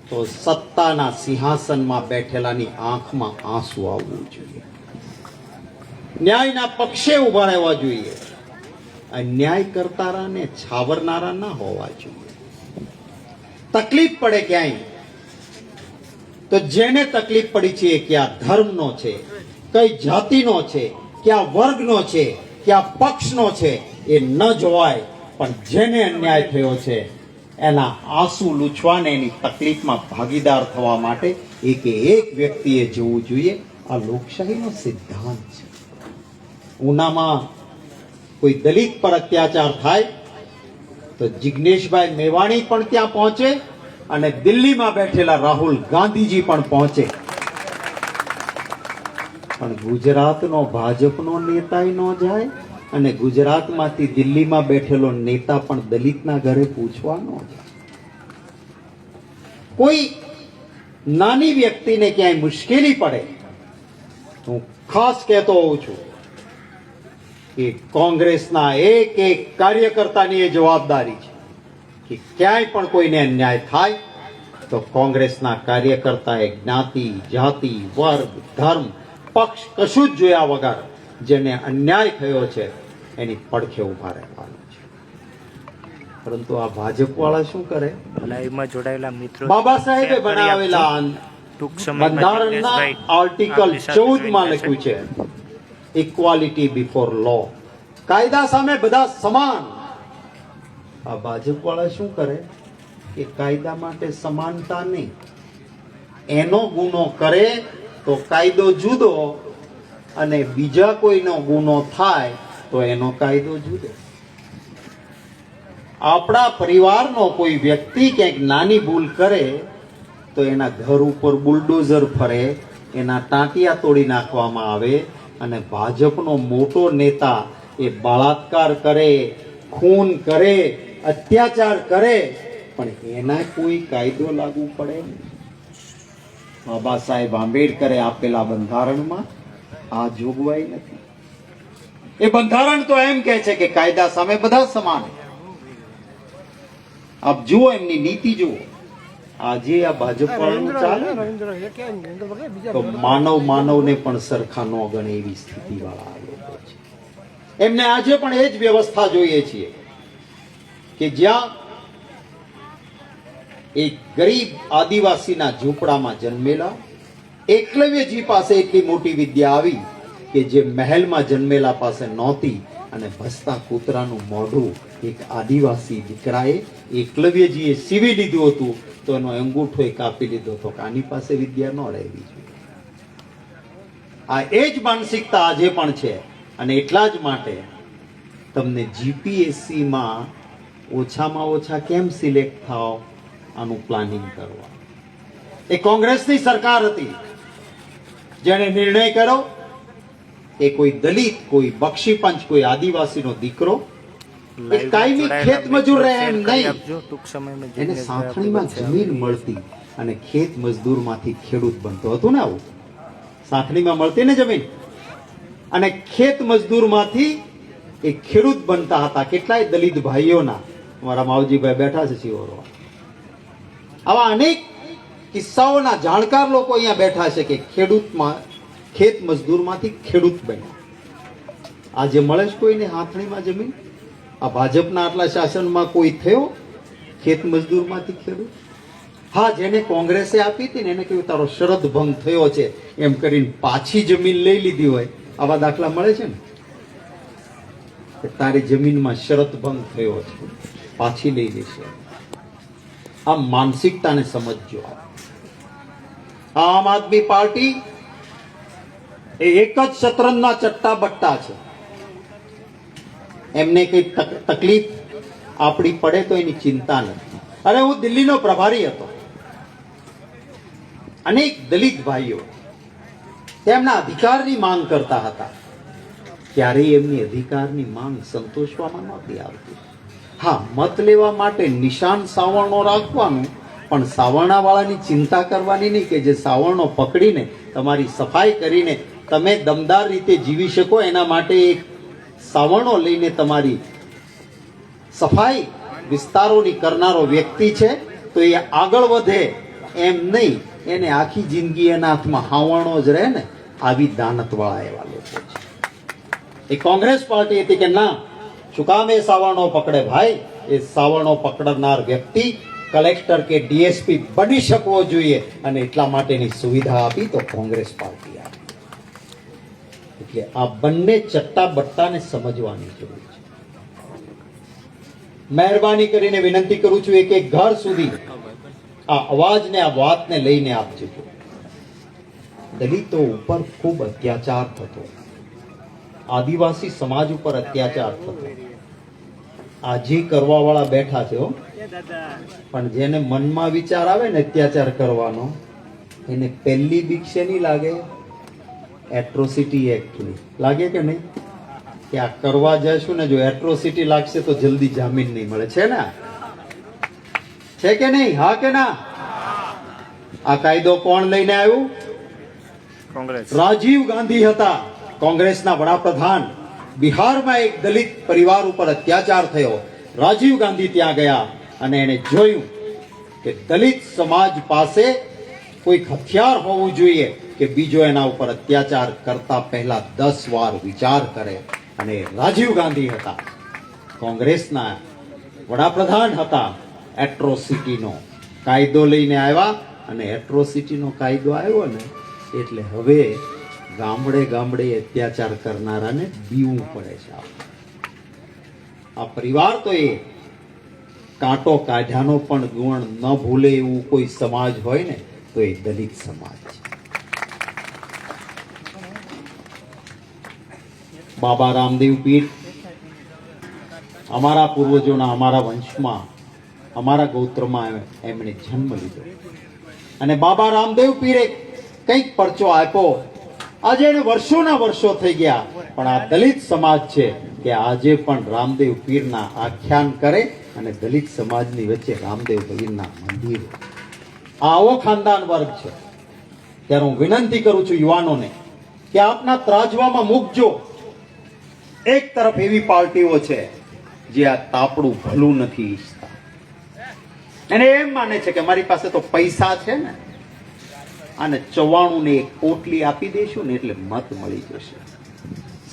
તો સત્તાના સિંહાસનમાં બેઠેલાની આંખમાં આંસુ આવવું જોઈએ. ન્યાયના પક્ષે ઉભા રહેવા જોઈએ. અન્યાય કરનારાને છાવરનારા ના હોવા જોઈએ. તકલીફ પડે ક્યાંય તો જેને તકલીફ પડી છે એ ક્યાં ધર્મનો છે, કઈ જાતિનો છે, ક્યાં વર્ગનો છે, ક્યાં પક્ષનો છે એ ન જોવાય, પણ જેને અન્યાય થયો છે એના આંસુ લૂછવાને એની તકલીફમાં ભાગીદાર થવા માટે એક વ્યક્તિએ જોવું જોઈએ. આ લોકશાહીનો સિદ્ધાંત છે. ઉનામાં કોઈ દલિત પર અત્યાચાર થાય તો જિગ્નેશભાઈ મેવાણી પણ ત્યાં પહોંચે અને દિલ્હીમાં બેઠેલા રાહુલ ગાંધીજી પણ પહોંચે. પણ ગુજરાતનો ભાજપનો નેતા ન જાય અને ગુજરાતમાંથી દિલ્હીમાં બેઠેલો નેતા પણ દલિતના ઘરે પૂછવા ન જાય. કોઈ નાની વ્યક્તિને ક્યાંય મુશ્કેલી પડે, હું ખાસ કહેતો હોઉં છું કે કોંગ્રેસના એક કાર્યકર્તાની એ જવાબદારી છે કે ક્યાંય પણ કોઈને અન્યાય થાય તો કોંગ્રેસના કાર્યકર્તાએ જ્ઞાતિ, જાતિ, વર્ગ, ધર્મ, પક્ષ કશું જ જોયા વગર જેને અન્યાય થયો છે એની પડખે ઉભા રહેવાનું છે. પરંતુ આ ભાજપ વાળા શું કરે? લાઈવમાં જોડાયેલા મિત્રો, બાબા સાહેબે બનાવેલા બંધારણના આર્ટિકલ 14 માં લખ્યું છે ઇક્વાલિટી બિફોર લો, કાયદા સામે બધા સમાન. આ ભાજપ વાળા શું કરે કે કાયદા માટે સમાનતા નહીં, એનો ગુનો કરે તો કાયદો જુદો અને બીજા કોઈનો ગુનો થાય તો એનો કાયદો જુદો. આપણા પરિવારનો કોઈ વ્યક્તિ ક્યાંક નાની ભૂલ કરે તો એના ઘર ઉપર બુલડોઝર ફરે, એના ટાંટિયા તોડી નાખવામાં આવે. અને ભાજપનો મોટો નેતા એ બળાત્કાર કરે, ખૂન કરે, અત્યાચાર કરે, પણ એના કોઈ કાયદો લાગુ પડે નહીં. બાબા સાહેબ આંબેડકરે આપેલા બંધારણમાં આ જોગવાઈ નથી. એ બંધારણ તો એમ કહે છે કે કાયદા સામે બધા સમાન. આપ જુઓ એમની નીતિ જુઓ. આજે આ ભાજપ વાળાનું ચાલે તો માનવને પણ સરખા ન ગણે એવી સ્થિતિ વાળા લોકો છે. એમને આજે પણ એ જ વ્યવસ્થા જોઈએ છીએ કે જ્યાં એક ગરીબ આદિવાસીના ઝૂંપડામાં જન્મેલા એકલવ્યજી પાસે એટલી મોટી વિદ્યા આવી કે જે મહેલમાં જન્મેલા પાસે નહોતી. અને ભસતા કૂતરાનું મોઢું એક આદિવાસી દીકરાએ એકલવ્યજીએ સીવી લીધું હતું તો એનો અંગૂઠો કાપી લીધો હતો કે આની પાસે વિદ્યા ન રહેવી જોઈએ. આ એ જ માનસિકતા આજે પણ છે. અને એટલા જ માટે તમને જીપીએસસી માં ઓછામાં ઓછા કેમ સિલેક્ટ થાવ આનું પ્લાનિંગ કરવા. એ કોંગ્રેસની સરકાર હતી જેણે નિર્ણય કર્યો કે કોઈ દલિત, કોઈ બક્ષી પંચ, કોઈ આદિવાસીનો દીકરો એ કાયમી ખેત મજૂર રહે એમ નહીં. એને સાંથણીમાં જમીન મળતી અને ખેત મજદૂરમાંથી ખેડૂત બનતો હતું ને. આવું સાંથણીમાં મળતી ને જમીન અને ખેત મજદૂરમાંથી એ ખેડૂત બનતા હતા. કેટલાય દલિત ભાઈઓના, અમારા માવજીભાઈ બેઠા છે શિવરો, આવા અનેક કિસ્સાઓના જાણકાર લોકો અહીંયા બેઠા છે કે ખેત મજદૂરમાંથી ખેડૂત બન્યા. આજે મળે છે કોઈને હાથણીમાં જમીન? આ ભાજપના આટલા શાસનમાં કોઈ થયો ખેત મજદૂરમાંથી ખેડૂત? હા, જેને કોંગ્રેસે આપી હતી ને એને કહ્યું તારો શરત ભંગ થયો છે એમ કરીને પાછી જમીન લઈ લીધી હોય. આવા દાખલા મળે છે ને કે તારી જમીનમાં શરત ભંગ થયો છે, પાછી લઈ લેશે. આ માનસિકતાને સમજજો. આમ આદમી પાર્ટી એ એક જ શતરંજના ચટ્ટા બટ્ટા છે. એમને કઈ તકલીફ આપણી પડે તો એની ચિંતા નથી. અરે હું દિલ્હીનો પ્રભારી હતો. અનેક દલિત ભાઈઓ તેમના અધિકારની માંગ કરતા હતા. ક્યારેય એમની અધિકારની માંગ સંતોષવામાં નહોતી આવતી. હા, મત લેવા માટે નિશાન સાવરણો રાખવાનું, પણ સાવરણા વાળાની ચિંતા કરવાની નહીં કે જે સાવરણો પકડીને તમારી સફાઈ કરીને તમે દમદાર રીતે જીવી શકો એના માટે એક સાવરણો લઈને તમારી સફાઈ વિસ્તારોની કરનારો વ્યક્તિ છે તો એ આગળ વધે એમ નહીં, એને આખી જિંદગી એના હાથમાં હાવણો જ રહે ને, આવી દાનતવાળા એવા લોકો છે. એ કોંગ્રેસ પાર્ટી હતી કે ના, શું કામ એ સાવરણો પકડે ભાઈ? એ સાવરણો પકડનાર વ્યક્તિ કલેક્ટર કે ડીએસપી બની શકવો જોઈએ, અને એટલા માટેની સુવિધા આપી તો કોંગ્રેસ પાર્ટી આપી. એટલે આ બંને ચટ્ટા બટ્ટાને સમજવાની જરૂર છે. મહેરબાની કરીને વિનંતી કરું છું, એક ઘર સુધી આ અવાજને, આ વાતને લઈને આપ જજો. દલિતો ઉપર ખૂબ અત્યાચાર થતો, આદિવાસી સમાજ ઉપર અત્યાચાર થતો. આ જે કરવા વાળા બેઠા છે હો, પણ જેને મનમાં વિચાર આવે ને અત્યાચાર કરવાનો, એને પહેલી બીક શેની લાગે? એટ્રોસિટી એક્ટની લાગે કે નહીં? કે આ કરવા જઈશું ને જો એટ્રોસિટી લાગશે તો જલ્દી જામીન નહીં મળે. છે ને? છે કે નહીં? હા કે ના? આ કાયદો કોણ લઈને આવ્યું? કોંગ્રેસ. રાજીવ ગાંધી હતા, કોંગ્રેસના વડાપ્રધાન. બિહારમાં એક દલિત પરિવાર ઉપર અત્યાચાર થયો. રાજીવ ગાંધી ત્યાં ગયા અને એને જોયું કે દલિત સમાજ પાસે કોઈ હથિયાર હોવું જોઈએ કે બીજો એના ઉપર અત્યાચાર કરતા પહેલા 10 વાર વિચાર કરે. અને રાજીવ ગાંધી હતા, કોંગ્રેસના વડાપ્રધાન હતા. એટ્રોસિટીનો કાયદો લઈને આવ્યા, અને એટ્રોસિટીનો કાયદો આવ્યો ને એટલે હવે ગામડે ગામડે અત્યાચાર કરનારાને બીવું પડે છે. આ પરિવાર તો એ કાંટો કાઢ્યાનો પણ ગુણ ન ભૂલે એવું કોઈ સમાજ હોય ને તો એ દલિત સમાજ છે. બાબા રામદેવ પીર અમારા પૂર્વજોના, અમારા વંશમાં, અમારા ગોત્રમાં એમણે જન્મ લીધો. અને બાબા રામદેવ પીરે કંઈક પરચો આપ્યો. આજે એને વર્ષોના વર્ષો થઈ ગયા, પણ આ દલિત સમાજ છે કે આજે પણ રામદેવ પીરના આખ્યાન કરે અને દલિત સમાજની વચ્ચે રામદેવ પીરના મંદિરો. આવો ખાનદાન વર્ગ છે. ત્યારે હું વિનંતી કરું છું યુવાનોને કે આપના ત્રાજવામાં મૂકજો. એક તરફ એવી પાર્ટીઓ છે જે આ તાપડું ભલું નથી ઈચ્છતા, અને એમ માને છે કે મારી પાસે તો પૈસા છે ને, અને 94 ને એક પોટલી આપી દઈશું ને એટલે મત મળી જશે.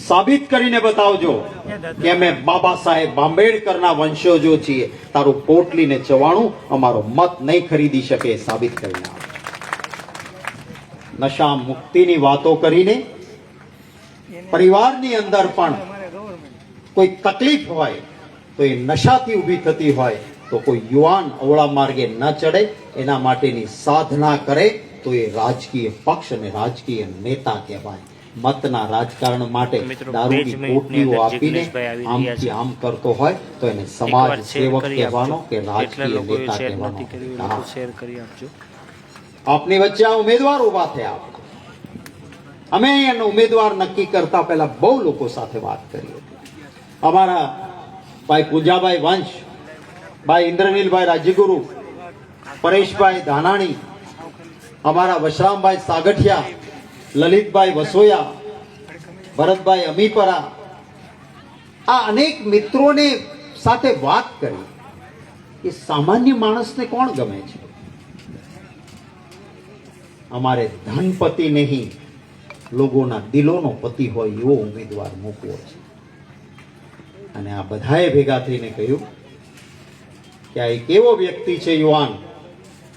સાબિત કરીને બતાવજો કે અમે બાબા સાહેબ આંબેડકરના વંશજો છીએ. તારું પોટલી ને 94 અમારો મત નહીં ખરીદી શકે, એ સાબિત કરીને આવો. નશા મુક્તિની વાતો કરીને પરિવારની અંદર પણ કોઈ તકલીફ હોય તો એ નશાથી ઊભી થતી હોય તો કોઈ યુવાન અવળા માર્ગે ન ચડે, એના માટેની સાધના કરે તો એ રાજકીય પક્ષ અને રાજકીય નેતા કહેવાય. મતના રાજકારણ માટે દારૂની પોટલીઓ આપીને આમથી આમ કરતો હોય તો એને સમાજ સેવક કહેવાનો કે રાજકીય નેતા કહેવાનો. આપની વચ્ચે આ ઉમેદવાર ઉભા થયા. અમે એનો ઉમેદવાર નક્કી કરતા પહેલા બહુ લોકો સાથે વાત કરી હતી. અમારા ભાઈ પૂજાભાઈ વંશ, ભાઈ ઇન્દ્રનીલભાઈ રાજ્યગુરુ, પરેશભાઈ ધાનાણી, અમારા વશરામભાઈ સાગઠિયા, લલિતભાઈ વસોયા, ભરતભાઈ અમીપરા, આ અનેક મિત્રોને સાથે વાત કરી કે સામાન્ય માણસને કોણ ગમે છે. અમારે ધનપતિ નહીં, લોકોના દિલોનો પતિ હોય એવો ઉમેદવાર મૂકવો છે. અને આ બધાએ ભેગા થઈને કહ્યું કે આ એક એવો વ્યક્તિ છે યુવાન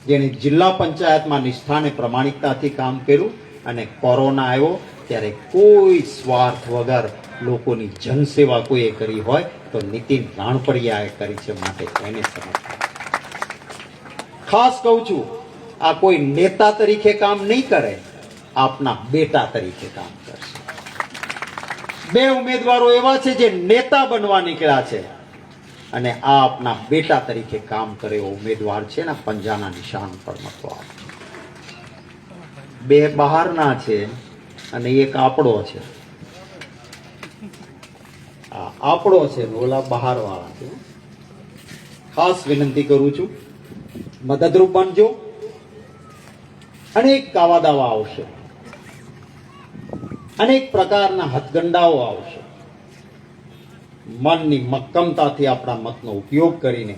જેને જિલ્લા પંચાયતમાં નિષ્ઠાને પ્રમાણિકતાથી કામ કર્યું, અને કોરોના આવ્યો ત્યારે કોઈ સ્વાર્થ વગર લોકોની જનસેવા કોઈએ કરી હોય તો નીતિન રાણપરિયાએ કરી છે. માટે એને સમજતા ખાસ કહું છું, આ કોઈ નેતા તરીકે કામ નહીં કરે, આપના બેટા તરીકે કામ કરશે. બે ઉમેદવારો એવા છે જે નેતા બનવા નીકળ્યા છે, અને આ આપના બેટા તરીકે કામ કરે એવો ઉમેદવાર છે ને પંજાના નિશાન પર મતો આપો. બે બહારના છે અને એક આપણો છે. આ આપણો છે, ઓલા બહાર વાળા છે. ખાસ વિનંતી કરું છું, મદદરૂપ બનજો. અનેક કાવા દાવા આવશે, અનેક પ્રકારના હથગંડાઓ આવશે. મનની મક્કમતાથી આપણા મતનો ઉપયોગ કરીને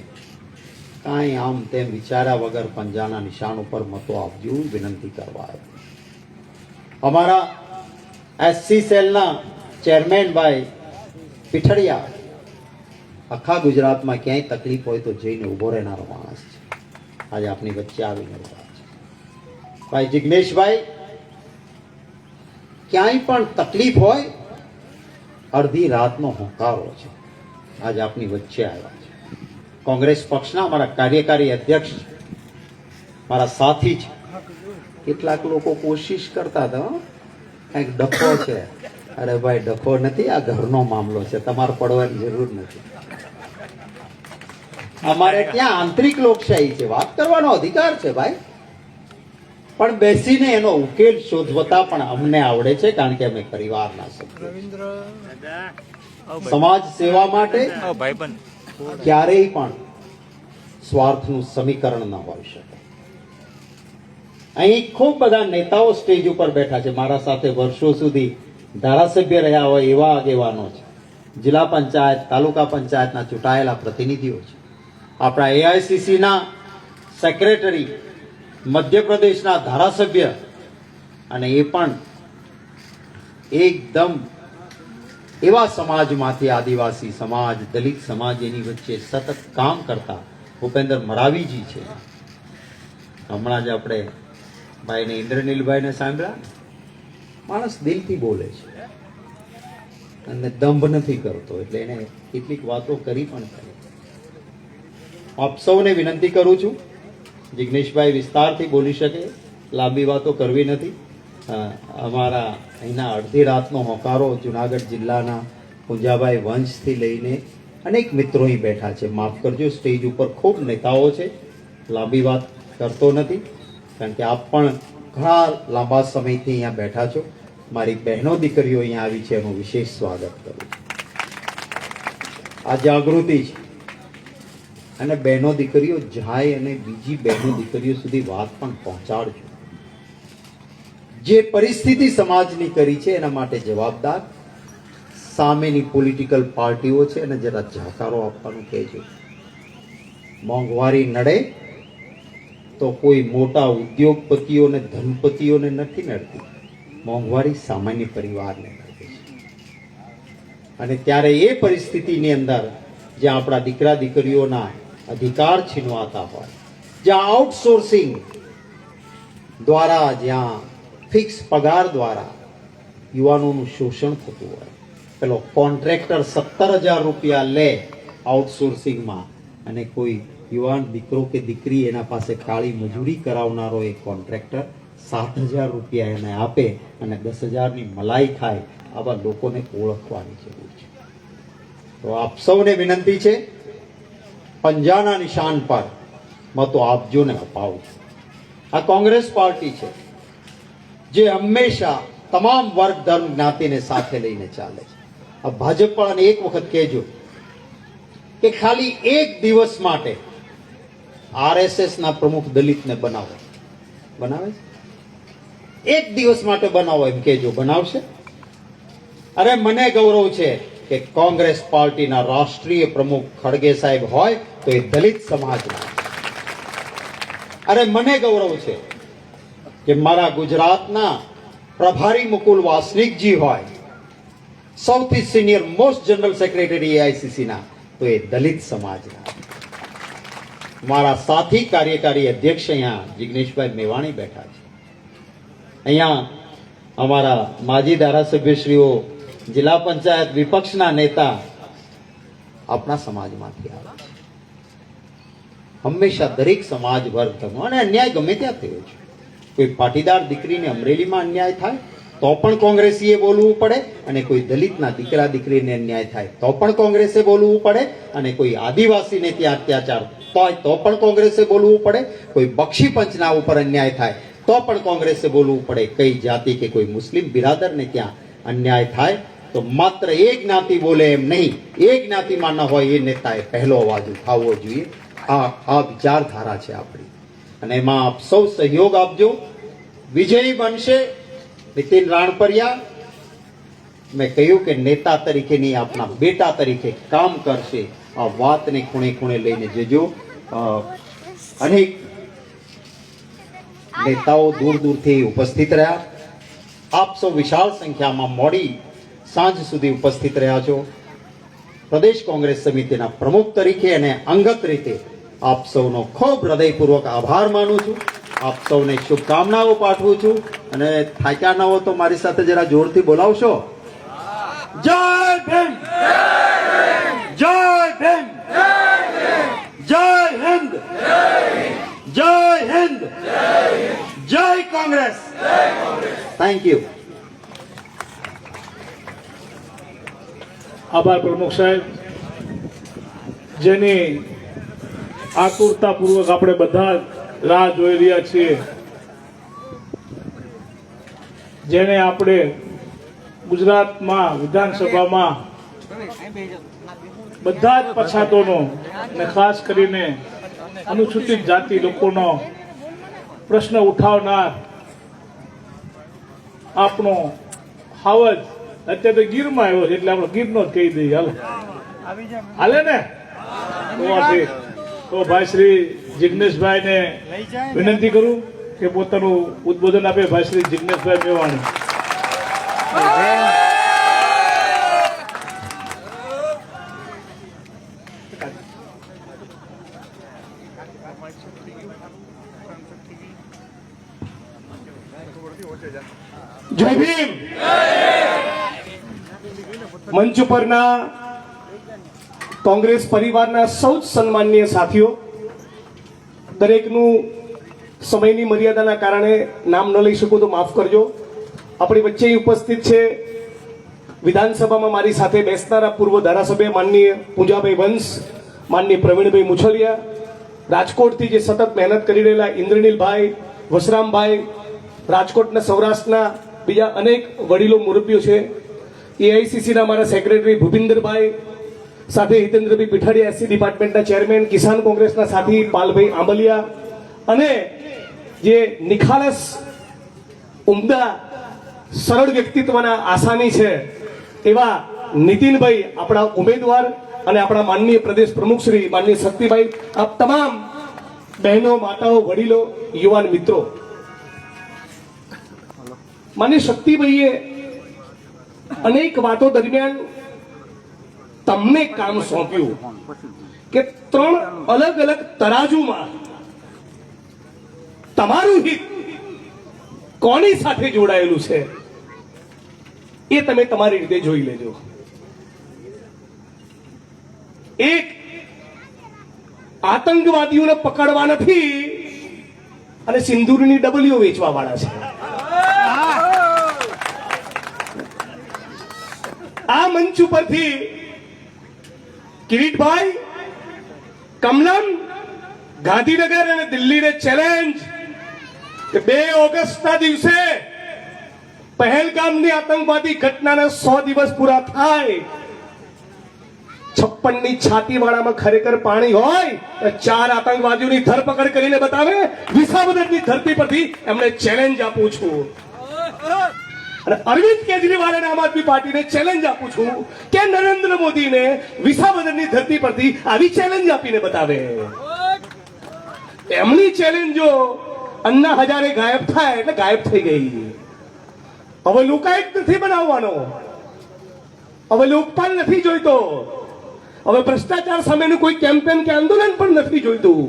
કાંઈ આમ તેમ વિચાર્યા વગર પંજાના નિશાન ઉપર મતો આપજો વિનંતી કરવા આવ્યો. અમારા એસસી સેલના ચેરમેન ભાઈ પીઠડિયા આખા ગુજરાતમાં ક્યાંય તકલીફ હોય તો જઈને ઊભો રહેનારો માણસ છે. આજે આપણી વચ્ચે આવીને ઉભા છે. ભાઈ જિગ્નેશભાઈ ક્યાંય પણ તકલીફ હોય અડધી રાતનો હોંકારો છે. આજે આપની વચ્ચે આવ્યા છે. કોંગ્રેસ પક્ષના અમારા કાર્યકારી અધ્યક્ષ મારા સાથી છે. કેટલાક લોકો કોશિશ કરતા હતા હો, કંઈક ડખો છે. અરે ભાઈ ડખો નથી, આ ઘરનો મામલો છે, તમારે પડવાની જરૂર નથી. અમારે ત્યાં આંતરિક લોકશાહી છે, વાત કરવાનો અધિકાર છે ભાઈ, પણ બેસીને એનો ઉકેલ શોધવતા પણ અમને આવડે છે, કારણ કે અમે પરિવારના સભ્યો છીએ. સમાજ સેવા માટે ભાઈબંધ ક્યારેય પણ સ્વાર્થનું સમીકરણ ન હોઈ શકે. અહીં ખૂબ બધા નેતાઓ સ્ટેજ ઉપર બેઠા છે, મારા સાથે વર્ષો સુધી ધારાસભ્ય રહ્યા હોય એવા આગેવાનો છે, જિલ્લા પંચાયત તાલુકા પંચાયતના ચૂંટાયેલા પ્રતિનિધિઓ છે, આપણા એઆઈસીસીના સેક્રેટરી, મધ્યપ્રદેશના ધારાસભ્ય, અને એ પણ એકદમ એવા સમાજમાંથી આદિવાસી સમાજ, દલિત સમાજ એની વચ્ચે સતત કામ કરતા ભૂપેન્દ્ર મરાવીજી છે. હમણાં જ આપણે ભાઈને ઇન્દ્રનીલભાઈને સાંભળ્યા. માણસ દિલથી બોલે છે અને દંભ નથી કરતો, એટલે એને કેટલીક વાતો કરી પણ કરી. આપ સૌને વિનંતી કરું છું, જિગ્નેશભાઈ વિસ્તારથી બોલી શકે, લાંબી વાતો કરવી નથી. અમારા અહીંના અડધી રાતનો હોકારો જુનાગઢ જિલ્લાના પૂંજાભાઈ વંશથી લઈને અનેક મિત્રો અહીં બેઠા છે. માફ કરજો, સ્ટેજ ઉપર ખૂબ નેતાઓ છે, લાંબી વાત કરતો નથી, કારણ કે આપ પણ ઘણા લાંબા સમયથી અહીંયા બેઠા છો. મારી બહેનો દીકરીઓ અહીંયા આવી છે, એનું વિશેષ સ્વાગત કરું છું. આ જાગૃતિ છે, અને બહેનો દીકરીઓ જાય અને બીજી બહેનો દીકરીઓ સુધી વાત પણ પહોંચાડજો. જે પરિસ્થિતિ સમાજની કરી છે એના માટે જવાબદાર સામેની પોલિટિકલ પાર્ટીઓ છે, અને જરા જાકારો આપવાનું કહેજો. મોંઘવારી નડે તો કોઈ મોટા ઉદ્યોગપતિઓને ધનપતિઓને નથી નડતી, મોંઘવારી સામાન્ય પરિવારને નડે છે. અને ત્યારે એ પરિસ્થિતિની અંદર જ્યાં આપણા દીકરા દીકરીઓના અધિકાર છીનવાતા હોય, જ્યાં આઉટસોર્સિંગ દ્વારા, જ્યાં ફિક્સ પગાર દ્વારા યુવાનોનું શોષણ થતું હોય, પેલો કોન્ટ્રાક્ટર 17,000 રૂપિયા લે આઉટસોર્સિંગમાં, અને કોઈ યુવાન દીકરો કે દીકરી એના પાસે કાળી મજૂરી કરાવનારો એક કોન્ટ્રાક્ટર 7,000 રૂપિયા એને આપે અને 10,000ની મલાઈ ખાય. આવા લોકોને ઓળખવાની જરૂર છે. તો આપ સૌને વિનંતી છે, પંજાના નિશાન પર મતો આપજો ને અપાવજો. આ કોંગ્રેસ પાર્ટી છે જે હંમેશા તમામ વર્ગ, ધર્મ, જ્ઞાતિને સાથે લઈને ચાલે છે. આ ભાજપ પણ એક વખત કહેજો કે ખાલી એક દિવસ માટે આરએસએસ ના પ્રમુખ દલિતને બનાવે છે? એક દિવસ માટે બનાવો એમ કહેજો, બનાવશે? અરે મને ગૌરવ છે કે કોંગ્રેસ પાર્ટીના રાષ્ટ્રીય પ્રમુખ ખડગે સાહેબ હોય તો એ દલિત સમાજના. અરે મને ગૌરવ છે કે મારા ગુજરાતના પ્રભારી મુકુલ વાસનિકજી હોય, સૌથી સિનિયર મોસ્ટ જનરલ સેક્રેટરી એઆઈસીસીના, તો એ દલિત સમાજના. મારા સાથી કાર્યકારી અધ્યક્ષ અહીંયા જિગ્નેશભાઈ મેવાણી બેઠા છે. અહીંયા અમારા માજી ધારાસભ્યશ્રીઓ, જિલ્લા પંચાયત વિપક્ષના નેતા આપણા સમાજમાંથી આવે છે. હંમેશા દરેક સમાજ વર્ગ, ધર્મ અને અન્યાય ગમે ત્યાં થયો છે. કોઈ પાટીદાર દીકરીને અમરેલીમાં અન્યાય થાય તો પણ કોંગ્રેસીએ બોલવું પડે, અને કોઈ દલિતના દીકરા દીકરીને અન્યાય થાય તો પણ કોંગ્રેસે બોલવું પડે, અને કોઈ આદિવાસીને ત્યાં અત્યાચાર થાય તો પણ કોંગ્રેસે બોલવું પડે, કોઈ બક્ષી પંચના ઉપર અન્યાય થાય તો પણ કોંગ્રેસે બોલવું પડે. કઈ જાતિ કે કોઈ મુસ્લિમ બિરાદરને ત્યાં અન્યાય થાય તો માત્ર એક જ્ઞાતિ બોલે એમ નહીં, એક જ્ઞાતિમાં ન હોય એ નેતાએ પહેલો અવાજ ઉઠાવવો જોઈએ. આ વિચારધારા છે આપણી, અને એમાં આપ સૌ સહયોગ આપજો. વિજયી બનશે નીતિન રાણપરિયા. મેં કહ્યું કે નેતા તરીકે નહીં, આપણા બેટા તરીકે કામ કરશે. આ વાતને ખૂણે ખૂણે લઈને જજો. અનેક નેતાઓ દૂર દૂરથી ઉપસ્થિત રહ્યા. આપ સૌ વિશાળ સંખ્યામાં મોડી સાંજ સુધી ઉપસ્થિત રહ્યા છો. પ્રદેશ કોંગ્રેસ સમિતિના પ્રમુખ તરીકે અને અંગત રીતે આપ સૌનો ખૂબ હૃદયપૂર્વક આભાર માનું છું. આપ સૌને શુભકામનાઓ પાઠવું છું. અને થાક્યા ન હો તો મારી સાથે જરા જોરથી બોલાવશો. જય ભીમ, જય ભીમ, જય હિન્દ, જય હિન્દ, જય કોંગ્રેસ. Thank you. આભાર પ્રમુખ સાહેબ, જેની આતુરતાપૂર્વક આપણે બધા રાહ જોઈ રહ્યા છીએ, જેને આપણે ગુજરાતમાં વિધાનસભામાં બધા જ પછાતોનો અને ખાસ કરીને અનુસૂચિત જાતિ લોકોનો પ્રશ્ન ઉઠાવનાર આપણો હાવજ અત્યારે તો ગીરમાં આવ્યો છે, એટલે આપણે ગીરનો જ કહી દઈએ. હાલે ને તો ભાઈ શ્રી જિગ્નેશભાઈ ને વિનંતી કરું કે પોતાનું ઉદ્બોધન આપે. ભાઈ શ્રી જિગ્નેશભાઈ મેવાણી. જય ભીમ. મંચ પરના કોંગ્રેસ પરિવારના સૌ જ સન્માનીય સાથીઓ, દરેકનું સમયની મર્યાદાના કારણે નામ ન લઈ શકું તો માફ કરજો. આપણી વચ્ચે ઉપસ્થિત છે વિધાનસભામાં મારી સાથે બેસનારા પૂર્વ ધારાસભ્ય માનનીય પૂજાભાઈ વંશ, માનનીય પ્રવીણભાઈ મુછલિયા, રાજકોટથી જે સતત મહેનત કરી રહેલા ઇન્દ્રનીલભાઈ, વસરામભાઈ, રાજકોટના સૌરાષ્ટ્રના બીજા અનેક વડીલો મુરબ્બીઓ છે, એઆઈસીસીના મારા સેક્રેટરી ભૂપિન્દરભાઈ, સાથે હિતેન્દ્રભાઈ પીઠાડી એસસી ડિપાર્ટમેન્ટના ચેરમેન, કિસાન કોંગ્રેસના સાથી પાલભાઈ આંબલિયા, અને જે નિખાલસ ઉમદા સરળ વ્યક્તિત્વના આસામી છે એવા નીતિનભાઈ, આપણા ઉમેદવાર, અને આપણા માનનીય પ્રદેશ પ્રમુખ શ્રી માનનીય શક્તિભાઈ, આપ તમામ બહેનો, માતાઓ, વડીલો, યુવાન મિત્રો, માનનીય શક્તિભાઈએ અનેક વાતો દરમિયાન તમને કામ સોંપ્યું કે 3 અલગ અલગ તરાજુમાં તમારું હિત કોની સાથે જોડાયેલું છે એ તમે તમારી રીતે જોઈ લેજો. એક આતંકવાદીઓને પકડવા નથી અને સિંદૂરની ડબલીઓ વેચવા વાળા છે. આ મંચ ઉપરથી કિરીટભાઈ, કમલમ, ગાંધીનગર અને દિલ્હીને ચેલેન્જ કે 2 ઓગસ્ટના દિવસે પહેલગામની આતંકવાદી ઘટનાના 100 દિવસ પૂરા થાય, 56ની છાતીવાળામાં ખરેખર પાણી હોય તો 4 આતંકવાદીઓની ધરપકડ કરીને બતાવે. વિસાવદરની ધરતી પરથી એમને ચેલેન્જ આપું છું. અને અરવિંદ કેજરીવાલ અને આમ આદમી પાર્ટીને ચેલેન્જ આપું છું કે નરેન્દ્ર મોદીને વિસાવદરની ધરતી પરથી આવી ચેલેન્જ આપીને બતાવે. એમની ચેલેન્જો અન્ના હજારે ગાયબ થાય એટલે ગાયબ થઈ ગઈ. હવે લોકાયુક્ત નથી બનાવવાનો, હવે લોકપાલ નથી જોઈતો, હવે ભ્રષ્ટાચાર સામેનું કોઈ કેમ્પેન કે આંદોલન પણ નથી જોઈતું.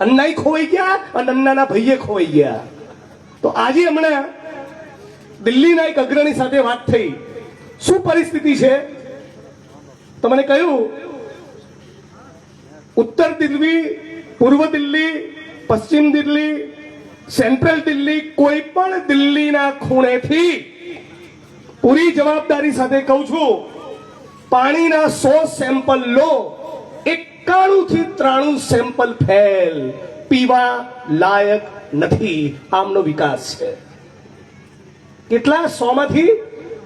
અન્નાઈ ખોવાઈ ગયા અને અન્નાના ભાઈએ ખોવાઈ ગયા. તો આજે હમણાં દિલ્હીના એક અગ્રણી સાથે વાત થઈ. શું પરિસ્થિતિ છે તો મને કહ્યું, ઉત્તર દિલ્હી, પૂર્વ દિલ્હી, પશ્ચિમ દિલ્હી, સેન્ટ્રલ દિલ્હી, કોઈ પણ દિલ્હીના ખૂણેથી પૂરી જવાબદારી સાથે કહું છું, પાણીના 100 સેમ્પલ લો, 91 થી 93 સેમ્પલ ફેલ, પીવા લાયક નથી. આમનો વિકાસ છે. કેટલા? 100 માંથી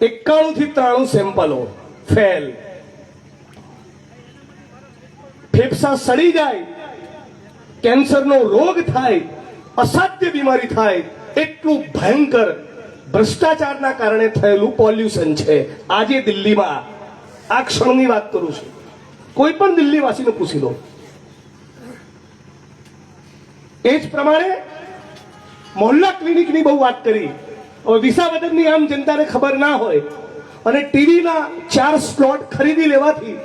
91 થી 93 સેમ્પલો ફેલ. ફેફસા સડી જાય, કેન્સરનો રોગ થાય, અસાધ્ય બીમારી થાય, એટલું ભયંકર ભ્રષ્ટાચારના કારણે થયેલું પોલ્યુશન છે. આજે દિલ્હીમાં આ ક્ષણની વાત કરું છું, કોઈ પણ દિલ્હીવાસીને પૂછી લો, એ જ પ્રમાણે મોહલ્લા ક્લિનિકની બહુ વાત કરી. હવે વિસાવદરની આમ જનતાને ખબર ના હોય અને ટીવીના 4 સ્લોટ ખરીદી લેવાથી,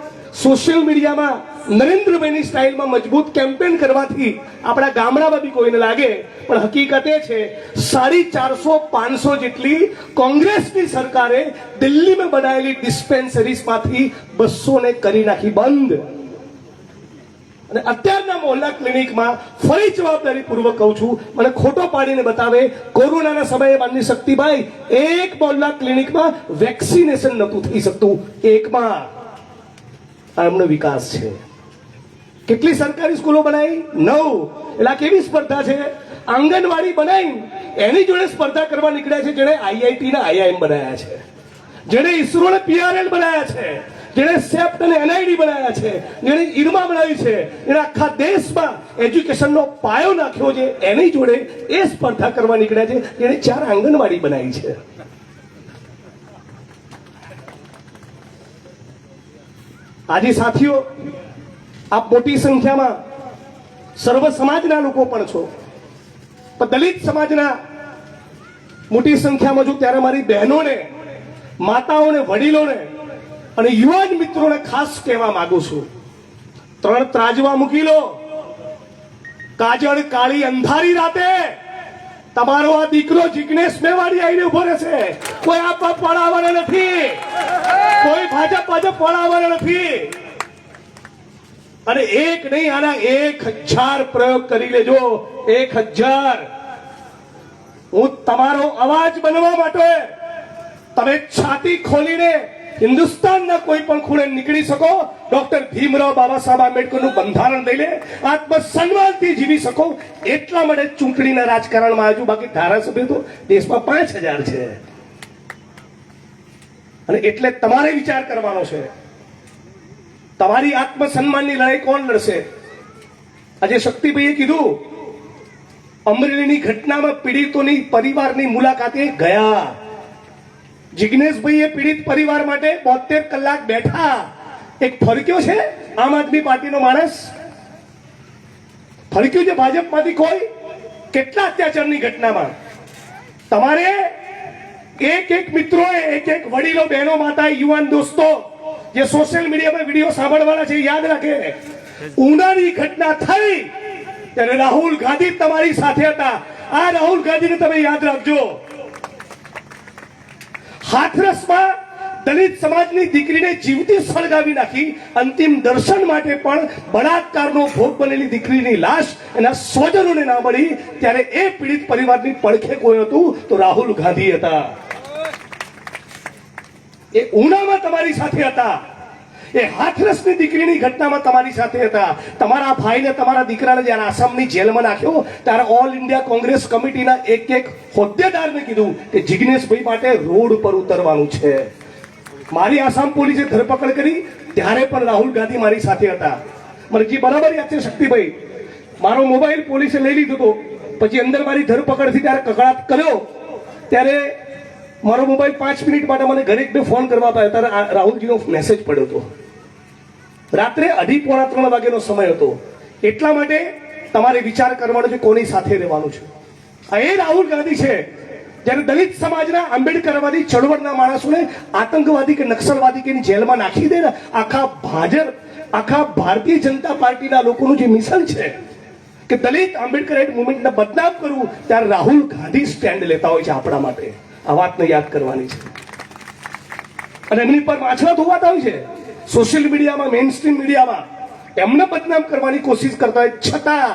સોશિયલ મીડિયામાં નરેન્દ્રભાઈની સ્ટાઇલમાં મજબૂત કેમ્પેન કરવાથી આપણા ગામડામાં બી કોઈને લાગે, પણ હકીકત એ છે 450-500 જેટલી કોંગ્રેસની સરકારે દિલ્હીમાં બનાવેલી ડિસ્પેન્સરીઝમાંથી 200 કરી નાખી બંધ. અને અત્યારના મોહલ્લા ક્લિનિકમાં ફરી જવાબદારી પૂર્વક કહું છું, મને ખોટો પાડીને બતાવે, કોરોનાના સમયે માનની શક્તિભાઈ એક મોહલ્લા ક્લિનિકમાં વેક્સિનેશન નહોતું થઈ શકતું, એકમાં. આ એમનો વિકાસ છે. કેટલી સરકારી સ્કૂલો બનાવી? 9. એટલે આ કેવી સ્પર્ધા છે? આંગણવાડી બનાવી એની જોડે સ્પર્ધા કરવા નીકળ્યા છે જેણે આઈઆઈટી ના આઈઆઈએમ બનાવ્યા છે, જેણે ઇસરો ને પીઆરએલ બનાવ્યા છે, જેણે સેપ્ટ અને એનઆઈડી બનાવ્યા છે, જેણે ઇરમા બનાવી છે, જેણે આખા દેશમાં એજ્યુકેશનનો પાયો નાખ્યો છે, એની જોડે એ સ્પર્ધા કરવા નીકળ્યા છે જેણે 4 આંગણવાડી બનાવી છે. આજે સાથીઓ, આપ મોટી સંખ્યામાં સર્વ સમાજના લોકો પણ છો, પણ દલિત સમાજના મોટી સંખ્યામાં છું ત્યારે મારી બહેનોને, માતાઓને, વડીલોને અને યુવાન મિત્રોને ખાસ કહેવા માંગુ છું, 3 ત્રાજવા મૂકી લો. કાજળ કાળી અંધારી રાતે તમારો આ દીકરો જિગ્નેશ મેવાડી આવીને ઉભો રહેશે. કોઈ આપ પડાવવાનો નથી, કોઈ ભાજપ પડાવવાનો નથી. અને એક નહીં, આના 1000 પ્રયોગ કરી લેજો. 1000. હું તમારો અવાજ બનવા માટે તમે છાતી ખોલીને હિન્દુસ્તાનના કોઈ પણ ખૂણે નીકળી શકો, ડોક્ટર ભીમરાવ બાબા સાહેબ આંબેડકરનું બંધારણ લઈને આત્મસન્માનથી જીવી શકો, એટલા માટે ચૂંટણીના રાજકારણમાં આવ્યો છું. બાકી ધારાસભ્ય તો દેશમાં 5000 છે. અને એટલે તમારે વિચાર કરવાનો છે, તમારી આત્મસન્માનની લડાઈ કોણ લડશે? આજે શક્તિભાઈએ કીધું, અમરેલીની ઘટનામાં પીડિતોની પરિવારની મુલાકાતે ગયા. જિગ્નેશભાઈએ પીડિત પરિવાર માટે 72 કલાક બેઠા. એક ફરક્યો છે આમ આદમી પાર્ટીનો માણસ? ફરક્યું છે ભાજપમાંથી કોઈ? કેટલા અત્યાચારની ઘટનામાં તમારે એક મિત્રોએ, એક વડીલો, બહેનો, માતા, યુવાન દોસ્તો જે સોશિયલ મીડિયામાં વિડીયો સાંભળવાના છે, યાદ રાખે, ઉનાની ઘટના થઈ ત્યારે રાહુલ ગાંધી તમારી સાથે હતા. આ રાહુલ ગાંધીને તમે યાદ રાખજો. હાથરસમાં દલિત સમાજની દીકરીને જીવતી સળગાવી નાખી. અંતિમ દર્શન માટે પણ બળાત્કારનો ભોગ બનેલી દીકરીની લાશ એના સ્વજનોને ના મળી ત્યારે એ પીડિત પરિવારની પડખે કોઈ હતું તો રાહુલ ગાંધી હતા. એ ઉનામાં તમારી સાથે હતા, એ હાથરસની દીકરીની ઘટનામાં તમારી સાથે હતા. તમારા ભાઈને, તમારા દીકરાને જ્યારે આસામની જેલમાં નાખ્યો ત્યારે ઓલ ઇન્ડિયા કોંગ્રેસ કમિટીના એક હોદ્દેદારને કીધું કે જિગ્નેશભાઈ માટે રોડ પર ઉતરવાનું છે. મારી આસામ પોલીસે ધરપકડ કરી ત્યારે પણ રાહુલ ગાંધી મારી સાથે હતા. મને જે બરાબર યાદ છે શક્તિભાઈ, મારો મોબાઈલ પોલીસે લઈ લીધો હતો, પછી અંદર મારી ધરપકડ થી ત્યારે કકળાટ કર્યો ત્યારે મારો મોબાઈલ 5 મિનિટ માટે મને ઘરે 2 ફોન કરવા આવ્યા. ત્યારે રાહુલજીનો મેસેજ પડ્યો હતો. રાત્રે 2:30-3 વાગ્યાનો સમય હતો. એટલા માટે તમારે વિચાર કરવાનો છે કોની સાથે રહેવાનું છે. આ એ રાહુલ ગાંધી છે જ્યારે દલિત સમાજના આંબેડકરવાદી ચળવળના માણસોને આતંકવાદી કે નક્સલવાદી કે જેલમાં નાખી દે ને, આખા ભાજપ, આખા ભારતીય જનતા પાર્ટીના લોકોનું જે મિશન છે કે દલિત આંબેડકરાઇટ મુવમેન્ટને બદનામ કરવું, ત્યારે રાહુલ ગાંધી સ્ટેન્ડ લેતા હોય છે આપણા માટે. આ વાતને યાદ કરવાની છે. અને એમની પર માછલા ધોવાતા હોય છે સોશિયલ મીડિયામાં, મેઇન સ્ટ્રીમ મીડિયામાં, એમને બદનામ કરવાની કોશિશ કરતા હોય. છતાં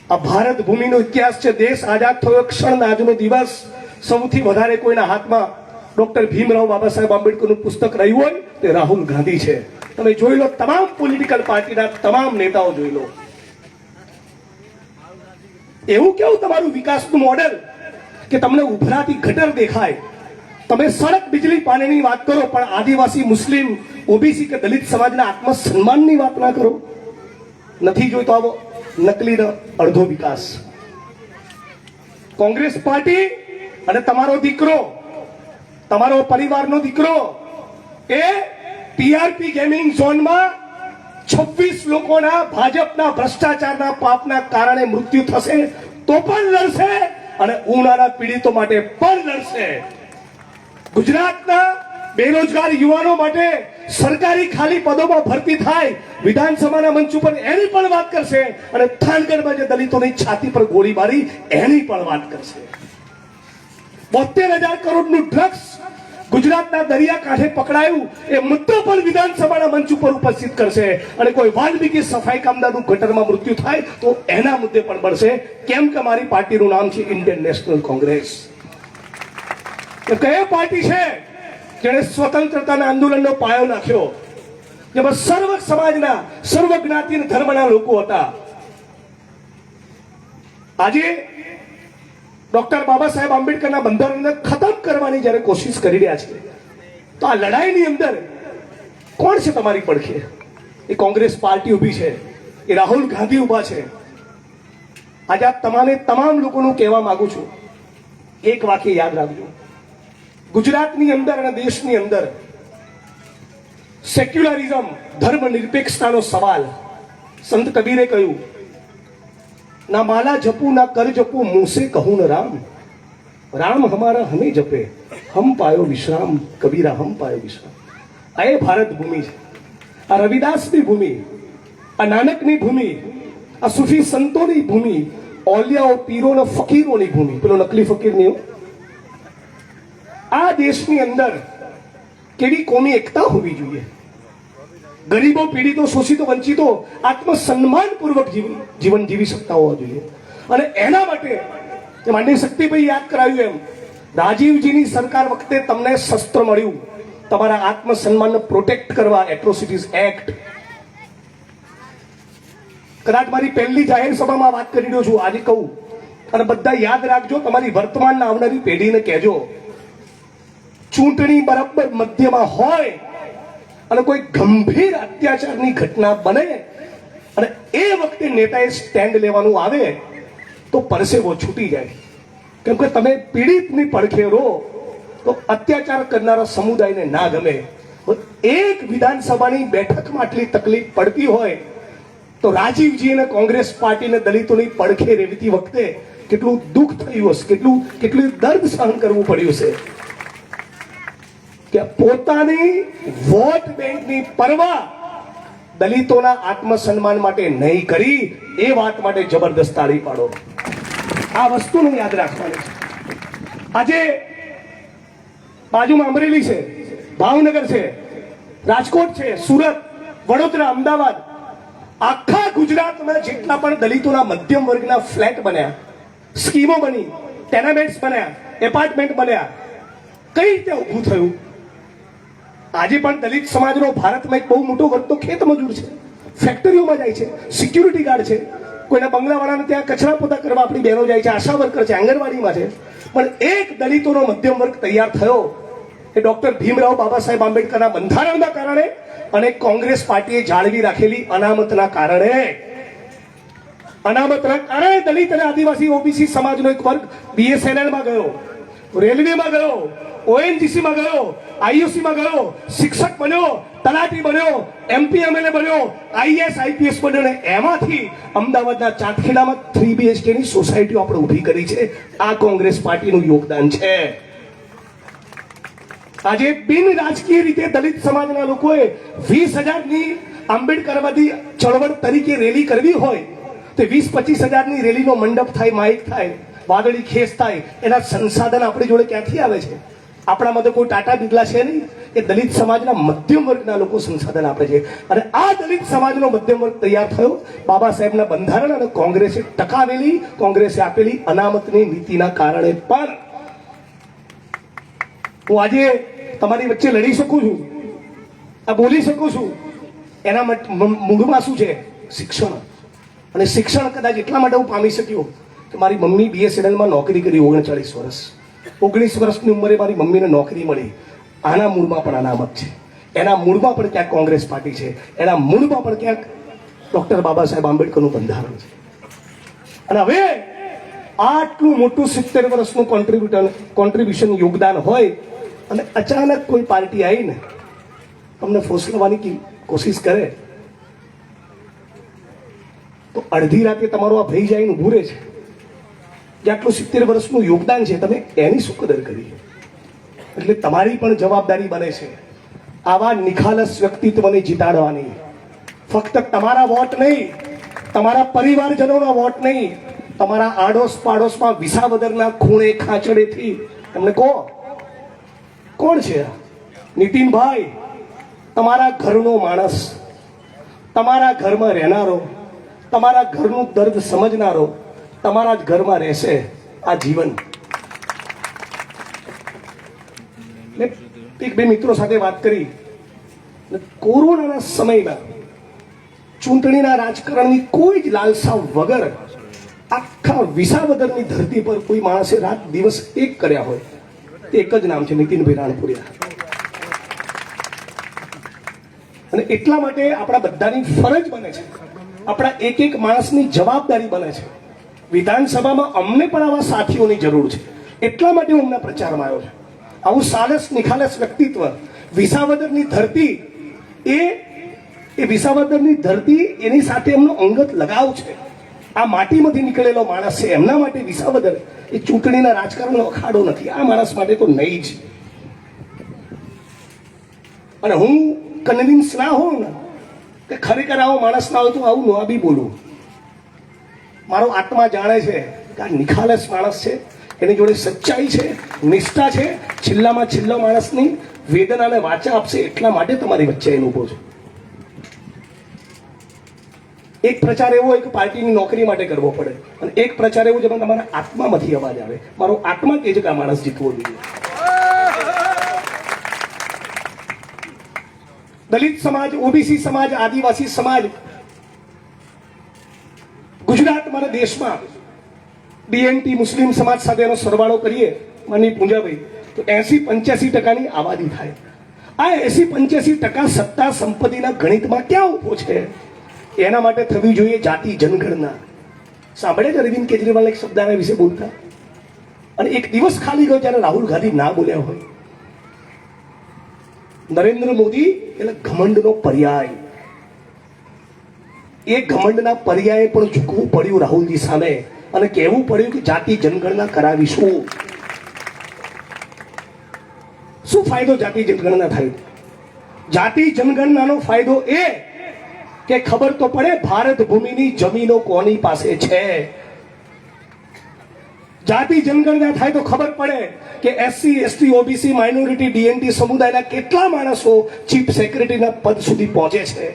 આ ભારત ભૂમિનો ઇતિહાસ છે. દેશ આઝાદ થયો ક્ષણ આજનો દિવસ સૌથી વધારે કોઈના હાથમાં ડોક્ટર ભીમરાવ બાબા સાહેબ આંબેડકરનું પુસ્તક રહ્યું હોય તે રાહુલ ગાંધી છે. તમે જોઈ લો, તમામ પોલિટિકલ પાર્ટીના તમામ નેતાઓ જોઈ લો. એવું કેવું તમારું વિકાસનું મોડેલ કે તમને ઉભરાતી ગટર દેખાય, તમે સડક બિજલી પાણીની વાત કરો પણ આદિવાસી, મુસ્લિમ, ઓબીસી કે દલિત સમાજના આત્મસન્માનની વાત ના કરો. નથી જોઈતો આવો નકલી અડધો વિકાસ. કોંગ્રેસ પાર્ટી અને તમારો દીકરો, તમારો પરિવારનો દીકરો એ ટીઆરપી ગેમિંગ ઝોનમાં 6 26 લોકોના ભાજપના ભ્રષ્ટાચારના પાપના કારણે મૃત્યુ થશે તો પણ લડશે અને ઉનાળા પીડિતો માટે પણ લડશે. ગુજરાતના બેરોજગાર યુવાનો માટે સરકારી ખાલી પદોમાં ભરતી થાય વિધાનસભાના મંચ ઉપર એની પણ વાત કરશે અને થાનગઢમાં જે દલિતોની છાતી પર ગોળી મારી એની પણ વાત કરશે. 72,000 કરોડનું ડ્રગ્સ ગુજરાતના દરિયાકાંઠે પકડાયું એ મુદ્દો પણ વિધાનસભાના મંચ ઉપર ઉપસ્થિત કરશે અને કોઈ વાલ્મીકી સફાઈ કામદારનું ગટરમાં મૃત્યુ થાય તો એના મુદ્દે પણ બળશે. કેમ કે મારી પાર્ટીનું નામ છે ઇન્ડિયન નેશનલ કોંગ્રેસ. એ કઈ પાર્ટી છે જેણે સ્વતંત્રતાના આંદોલનનો પાયો નાખ્યો, જેમાં સર્વ સમાજના સર્વ જ્ઞાતિ અને ધર્મના લોકો હતા. આજે ડોક્ટર બાબા સાહેબ આંબેડકરના બંધારણને ખતમ કરવાની જ્યારે કોશિશ કરી રહ્યા છે તો આ લડાઈની અંદર કોણ છે તમારી પડખે? એ કોંગ્રેસ પાર્ટી ઊભી છે, એ રાહુલ ગાંધી ઊભા છે. આજે આ તમામ લોકોનું કહેવા માંગુ છું, એક વાક્ય યાદ રાખજો. ગુજરાતની અંદર અને દેશની અંદર સેક્યુલરિઝમ ધર્મ નિરપેક્ષતાનો સવાલ સંત કબીરે કહ્યું, ના માલા જપું ના કર જપું મુંસે કહું ન રામ, રામ હમારા હમે જપે હમ પાયો વિશ્રામ, કબીરા હમ પાયો વિશ્રામ. આ એ ભારત ભૂમિ છે, આ રવિદાસની ભૂમિ, આ નાનકની ભૂમિ, આ સુફી સંતોની ભૂમિ, ઓલિયાઓ પીરોના ફકીરોની ભૂમિ. પેલો નકલી ફકીર નહીં. આ દેશની અંદર કેવી કોમી એકતા હોવી જોઈએ. ગરીબો, પીડિતો, શોષિતો, વંચિતો આત્મસન્માનપૂર્વક જીવન જીવી શકતા હોવા જોઈએ. અને એના માટે માનનીય શક્તિભાઈ યાદ કરાવ્યું એમ, રાજીવજીની સરકાર વખતે તમને શસ્ત્ર મળ્યું તમારા આત્મસન્માનને પ્રોટેક્ટ કરવા, એટ્રોસિટીઝ એક્ટ. કદાચ મારી પહેલી જાહેર સભામાં વાત કરી રહ્યો છું, આજે કહું અને બધા યાદ રાખજો, તમારી વર્તમાનના આવનારી પેઢીને કહેજો, ચૂંટણી બરાબર મધ્યમાં હોય અને કોઈ ગંભીર અત્યાચારની ઘટના બને અને એ વખતે નેતાએ સ્ટેન્ડ લેવાનું આવે તો પરસેવો છૂટી જાય. કેમ કે તમે પીડિતની પડખે રહો તો અત્યાચાર કરનારા સમુદાયને ના ગમે. એક વિધાનસભાની બેઠકમાં આટલી તકલીફ પડતી હોય તો રાજીવજી અને કોંગ્રેસ પાર્ટીને દલિતોની પડખે રહેતી વખતે કેટલું દુઃખ થયું હશે, કેટલું દર્દ સહન કરવું પડ્યું છે. કે પોતાની વોટ બેંકની પરવા દલિતોના આત્મસન્માન માટે નહીં કરી, એ વાત માટે જબરદસ્ત તાળી પાડો. આ વસ્તુને યાદ રાખવાની છે. આજે બાજુમાં અમરેલી છે, ભાવનગર છે, રાજકોટ છે, સુરત, વડોદરા, અમદાવાદ, આખા ગુજરાતમાં જેટલા પણ દલિતોના મધ્યમ વર્ગના ફ્લેટ બન્યા, સ્કીમો બની, ટેનામેન્ટ્સ બન્યા, એપાર્ટમેન્ટ બન્યા, કઈ રીતે ઊભું થયું? આજે પણ દલિત સમાજનો ભારતમાં એક બહુ મોટો વર્ગ તો ખેત મજૂર છે, ફેક્ટરીઓમાં જાય છે, સિક્યુરિટી ગાર્ડ છે, કોઈના બંગલાવાળાને ત્યાં કચરા પોતા કરવા આપણી બહેનો જાય છે, આશા વર્કર છે, આંગણવાડીમાં છે. પણ એક દલિતોનો મધ્યમ વર્ગ તૈયાર થયો એ ડોક્ટર ભીમરાવ બાબા સાહેબ આંબેડકરના બંધારણના કારણે અને કોંગ્રેસ પાર્ટીએ જાળવી રાખેલી અનામતના કારણે. અનામતના કારણે દલિત અને આદિવાસી ઓબીસી સમાજનો એક વર્ગ બીએસએનએલમાં ગયો, રેલવેમાં ગયો, ઓએનજીસીમાં ગયો, આઈયુસીમાં ગયો, શિક્ષક બન્યો, તલાટી બન્યો, એમપી એમએલએ બન્યો, આઈએસ આઈપીએસ બન્યો ને એમાંથી અમદાવાદના ચાંદખેડામાં 3 BHK ની સોસાયટીઓ આપણે ઊભી કરી છે. આ કોંગ્રેસ પાર્ટીનું યોગદાન છે. આજે બિન રાજકીય રીતે દલિત સમાજના લોકોએ 20,000ની આંબેડકરવાદી ચળવળ તરીકે રેલી કરવી હોય તો 20-25,000ની રેલીનો મંડપ થાય, માઇક થાય, વાદળી ખેસ થાય, એના સંસાધન આપણી જોડે ક્યાંથી આવે છે? આપણામાં તો કોઈ ટાટા બિરલા છે નહીં. એ દલિત સમાજના મધ્યમ વર્ગના લોકો સંસાધન આપે છે. અને આ દલિત સમાજનો મધ્યમ વર્ગ તૈયાર થયો બાબા સાહેબના બંધારણ અને કોંગ્રેસે ટકાવેલી, કોંગ્રેસે આપેલી અનામતની નીતિના કારણે. પણ હું આજે તમારી વચ્ચે લડી શકું છું, આ બોલી શકું છું, એના મૂળમાં શું છે? શિક્ષણ. અને શિક્ષણ કદાચ એટલા માટે હું પામી શક્યો કે મારી મમ્મી બીએસએનએલમાં નોકરી કરી 39 વર્ષ. 19 વર્ષની ઉંમરે મારી મમ્મીને નોકરી મળી. આના મૂળમાં પણ અનામત છે, એના મૂળમાં પણ ક્યાંક કોંગ્રેસ પાર્ટી છે, એના મૂળમાં પણ ક્યાંક ડોક્ટર બાબા સાહેબ આંબેડકરનું બંધારણ છે. અને હવે આટલું મોટું 70 વર્ષનું કોન્ટ્રીબ્યુશન યોગદાન હોય અને અચાનક કોઈ પાર્ટી આવીને તમને ફોસલવાની કોશિશ કરે તો અડધી રાતે તમારો આ ભાઈ જઈને ઊભું રહે છે જે આટલું 70 વર્ષનું યોગદાન છે, તમે એની શું કદર કરી? એટલે તમારી પણ જવાબદારી બને છે આવા નિખાલસ વ્યક્તિત્વને જીતાડવાની. ફક્ત તમારા વોટ નહીં, તમારા પરિવારજનોના વોટ નહીં, તમારા આડોશ પાડોશમાં વિસાવદરના ખૂણે ખાંચડેથી તમને કહો કોણ છે નીતિનભાઈ? તમારા ઘરનો માણસ, તમારા ઘરમાં રહેનારો, તમારા ઘરનું દર્દ સમજનારો તમારા જ ઘરમાં રહેશે આ જીવન. મેં એક બે મિત્રો સાથે વાત કરી. કોરોનાના સમયમાં ચૂંટણીના રાજકારણની કોઈ જ લાલસા વગર આખા વિસાવદરની ધરતી પર કોઈ માણસે રાત દિવસ એક કર્યા હોય, તે એક જ નામ છે નીતિનભાઈ રાણપુરિયા. અને એટલા માટે આપણા બધાની ફરજ બને છે, આપણા એક એક માણસની જવાબદારી બને છે. વિધાનસભામાં અમને પણ આવા સાથીઓની જરૂર છે. એટલા માટે હું હમણાં પ્રચારમાં આવ્યો છું. આવું સાલસ નિખાલસ વ્યક્તિત્વ, વિસાવદરની ધરતી, એ વિસાવદરની ધરતી, એની સાથે એમનો અંગત લગાવ છે. આ માટીમાંથી નીકળેલો માણસ છે. એમના માટે વિસાવદર એ ચૂંટણીના રાજકારણનો અખાડો નથી. આ માણસ માટે તો નહીં જ. અને હું કન્વિન્સ ના હોઉં ને કે ખરેખર આવો માણસ ના હોય તો આવું ન બી બોલું. મારો આત્મા જાણે છે કે આ નિખાલસ માણસ છે, એની જોડે સચ્ચાઈ છે, નિષ્ઠા છે. છેલ્લામાં છેલ્લો માણસની વેદનાને વાચા આપશે. એટલા માટે તમારી વચ્ચે એને ઊભો છું. એક પ્રચાર એવો હોય કે પાર્ટીની નોકરી માટે કરવો પડે, અને એક પ્રચાર એવો જેમાં તમારા આત્મામાંથી અવાજ આવે. મારો આત્મા કહે છે કે આ માણસ જીતવો જોઈએ. દલિત સમાજ, ઓબીસી સમાજ, આદિવાસી સમાજ ગુજરાત મારા દેશમાં ડીએનટી મુસ્લિમ સમાજ સાથે એનો સરવાળો કરીએ માનની પૂંજાભાઈ, તો 80-85% આબાદી થાય. આ 80-85% સત્તા સંપત્તિના ગણિતમાં ક્યાં ઉભો છે? એના માટે થવી જોઈએ જાતિ જનગણના. સાંભળે છે અરવિંદ કેજરીવાલ એક શબ્દ આના વિશે બોલતા? અને એક દિવસ ખાલી ગયો જ્યારે રાહુલ ગાંધી ના બોલ્યા હોય. નરેન્દ્ર મોદી એટલે ઘમંડનો પર્યાય. એ ઘમંડના પર્યાય પણ ઝૂકવું પડ્યું રાહુલજી સામે અને કહેવું પડ્યું કે જાતિ જનગણના કરાવીશું. શું ફાયદો જાતિ જનગણના થાય? જાતિ જનગણનાનો ફાયદો એ કે ખબર તો પડે ભારત ભૂમિની જમીનો કોની પાસે છે. જાતિ જનગણના થાય તો ખબર પડે કે SC, ST, OBC, minority, DNT સમુદાયના કેટલા માણસો ચીફ સેક્રેટરીના પદ સુધી પહોંચે છે,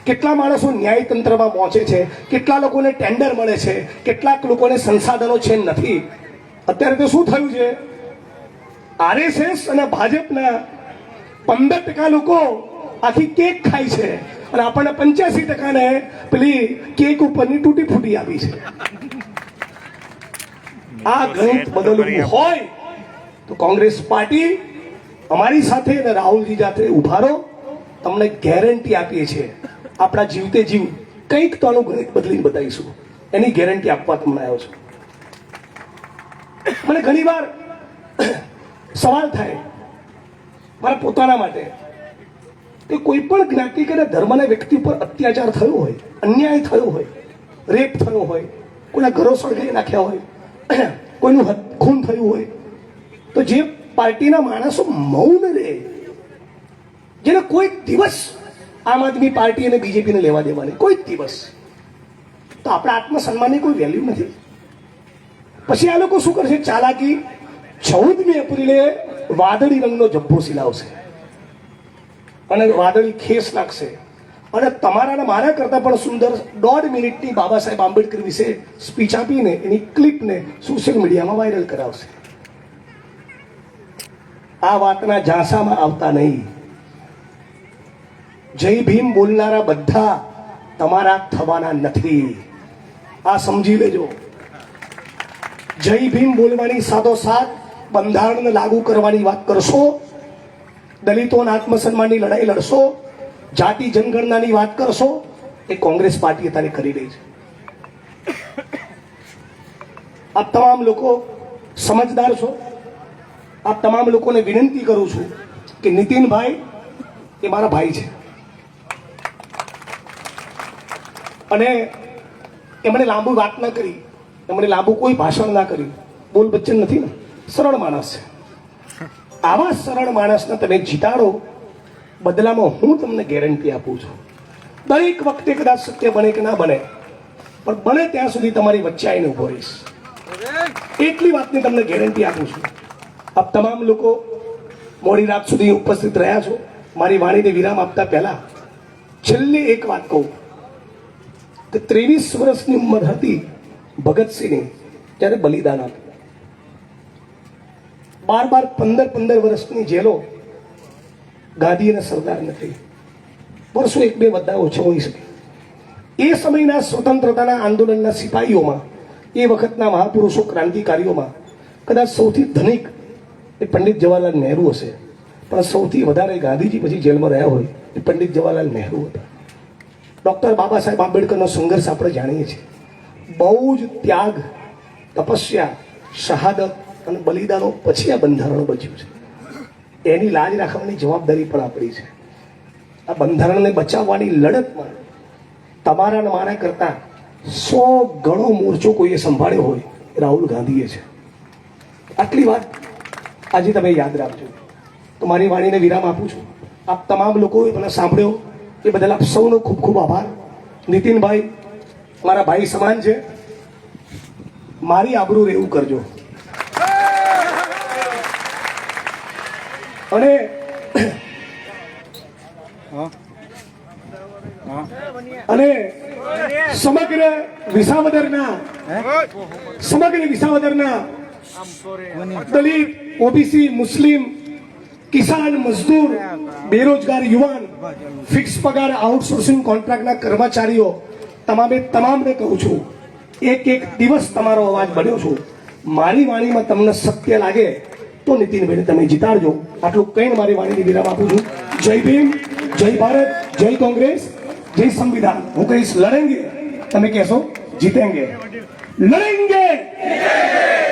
કેટલા માણસો ન્યાયતંત્રમાં પહોંચે છે, કેટલા લોકોને ટેન્ડર મળે છે, કેટલાક લોકોને સંસાધનો છે નથી. અત્યારે તો શું થયું છે? આરએસએસ અને ભાજપના 15% લોકો આખી કેક ખાય છે અને આપણને 85% ને પેલી કેક ઉપરની તૂટી ફૂટી આપી છે. આ ગણિત બદલવું હોય તો કોંગ્રેસ પાર્ટી અમારી સાથે અને રાહુલજી સાથે ઉભા રહો. તમને ગેરંટી આપીએ છીએ આપણા જીવતે જીવ કંઈક તો આનું ગણિત બદલીને બતાવીશું. એની ગેરંટી આપવા તમને આવ્યો છું. મને ઘણીવાર સવાલ થાય મારા પોતાના માટે કે કોઈ પણ જ્ઞાતિ કે ધર્મના વ્યક્તિ ઉપર અત્યાચાર થયો હોય, અન્યાય થયો હોય, રેપ થયો હોય, કોઈના ઘરો સળગાવી નાખ્યા હોય, કોઈનું ખૂન થયું હોય, તો જે પાર્ટીના માણસો મૌન રહે, જેને કોઈ દિવસ આમ આદમી પાર્ટી અને બીજેપીને લેવા દેવાની કોઈ દિવસ, તો આપણા આત્મસન્માનની કોઈ વેલ્યુ નથી. પછી આ લોકો શું કરશે? ચાલાકી 14મી એપ્રિલે વાદળી રંગનો જબ્બો સિલાવશે અને વાદળી ખેસ નાખશે અને તમારા મારા કરતા પણ સુંદર 1.5 મિનિટની બાબા સાહેબ આંબેડકર વિશે સ્પીચ આપીને એની ક્લિપને સોશિયલ મીડિયામાં વાયરલ કરાવશે. આ વાતના ઝાંસામાં આવતા નહીં. જય ભીમ બોલનારા બધા તમારા થવાના નથી. આ સમજી લેજો. જય ભીમ બોલવાની સાથોસાથ બંધારણને લાગુ કરવાની વાત કરશો, દલિતોના આત્મસન્માનની લડાઈ લડશો, જાતિ જનગણનાની વાત કરશો, એ કોંગ્રેસ પાર્ટી અત્યારે કરી રહી છે. આપ તમામ લોકો સમજદાર છો. આપ તમામ લોકોને વિનંતી કરું છું કે નીતિનભાઈ એ મારા ભાઈ છે અને એમણે લાંબુ વાત ના કરી, એમણે લાંબુ કોઈ ભાષણ ના કર્યું, બોલ બચ્ચન નથી ને, સરળ માણસ છે. આવા સરળ માણસને તમે જીતાડો, બદલામાં હું તમને ગેરંટી આપું છું, દરેક વખતે કદાચ સત્ય બને કે ના બને, પણ બને ત્યાં સુધી તમારી વચ્ચે આવીને ઉભો રહીશ. એટલી વાતની તમને ગેરંટી આપું છું. આપ તમામ લોકો મોડી રાત સુધી ઉપસ્થિત રહ્યા છો. મારી વાણીને વિરામ આપતા પહેલા છેલ્લી એક વાત કહું કે 23 વર્ષની ઉંમર હતી ભગતસિંહની જ્યારે બલિદાન આપ્યું. 15 વર્ષની જેલો ગાંધી અને સરદાર નથી. વર્ષો 1-2 બધા ઓછો હોઈ શકે. એ સમયના સ્વતંત્રતાના આંદોલનના સિપાહીઓમાં, એ વખતના મહાપુરુષો ક્રાંતિકારીઓમાં કદાચ સૌથી ધનિક એ પંડિત જવાહરલાલ નહેરુ હશે, પણ સૌથી વધારે ગાંધીજી પછી જેલમાં રહ્યા હોય એ પંડિત જવાહરલાલ નહેરુ હતા. ડૉક્ટર બાબા સાહેબ આંબેડકરનો સંઘર્ષ આપણે જાણીએ છીએ. બહુ જ ત્યાગ, તપસ્યા, શહાદત અને બલિદાનો પછી આ બંધારણ બચ્યું છે. એની લાજ રાખવાની જવાબદારી પણ આપણી છે. આ બંધારણને બચાવવાની લડતમાં તમારા અને મારા કરતા 100 ગણો મોરચો કોઈએ સંભાળ્યો હોય એ રાહુલ ગાંધીએ છે. આટલી વાત આજે તમે યાદ રાખજો. તો મારી વાણીને વિરામ આપું છું. આપ તમામ લોકોએ મને સાંભળ્યો એ બદલ આપ સૌનો ખૂબ ખૂબ આભાર. નીતિનભાઈ મારા ભાઈ સમાન છે, મારી આબરૂ રહેવું કરજો. અને અને સમગ્ર વિસાવદરના દલિત, ઓબીસી, મુસ્લિમ, કિસાન, મજદૂર, બેરોજગાર યુવાન, ફિક્સ પગાર આઉટસોર્સિંગ કોન્ટ્રાક્ટના કર્મચારીઓ તમામને કહું છું, એક દિવસ તમારો અવાજ બન્યો છું. મારી વાણીમાં તમને સત્ય લાગે તો નીતિનભાઈને તમે જીતાડજો. આટલું કહીને મારી વાણીની વિરામ આપું છું. જય ભીમ, જય ભારત, જય કોંગ્રેસ, જય સંવિધાન. હું કહીશ લડેંગે, તમે કહેશો જીતેંગે. લડેંગે,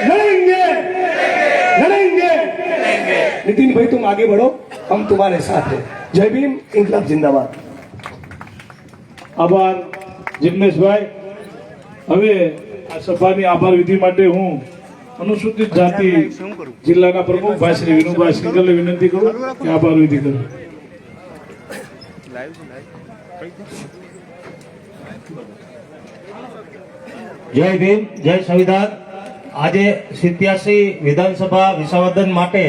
લડેંગે, લડેંगे. નીતિનભાઈ तुम आगे बढ़ो, हम तुम्हारे साथ हैं. जय भीम, इनकलाब जिंदाबाद. આભાર જિગ્નેશભાઈ. હવે આ સભાની આભાર વિધિ માટે હું અનુસૂચિત જાતિ જિલ્લાના પ્રમુખ ભાઈ શ્રી વિનુભાઈ સિંગલને વિનંતી કરું કે આભાર વિધિ કરું. જય ભીમ, જય સંવિધાન. આજે 87 વિધાનસભા વિસાવદન માટે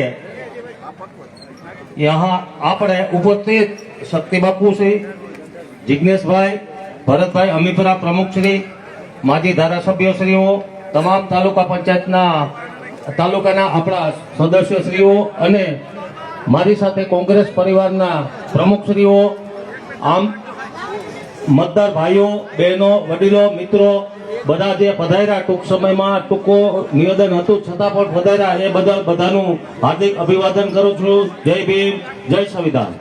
यहाँ આપણે ઉપસ્થિત શક્તિ બાપુ શ્રી, જિગ્નેશભાઈ, ભરતભાઈ અમીપરા પ્રમુખ શ્રી, માજી ધારાસભ્યશ્રીઓ, તમામ તાલુકા પંચાયતના તાલુકાના આપણા સદસ્યશ્રીઓ અને મારી સાથે કોંગ્રેસ પરિવારના પ્રમુખશ્રીઓ, આમ મતદાર ભાઈઓ, બહેનો, વડીલો, મિત્રો બધા જે પધાર્યા, ટૂંક સમયમાં ટૂંકો નિવેદન હતું છતાં પણ પધાર્યા, એ બદલ બધાનું હાર્દિક અભિવાદન કરું છું. જય ભીમ, જય સંવિધાન.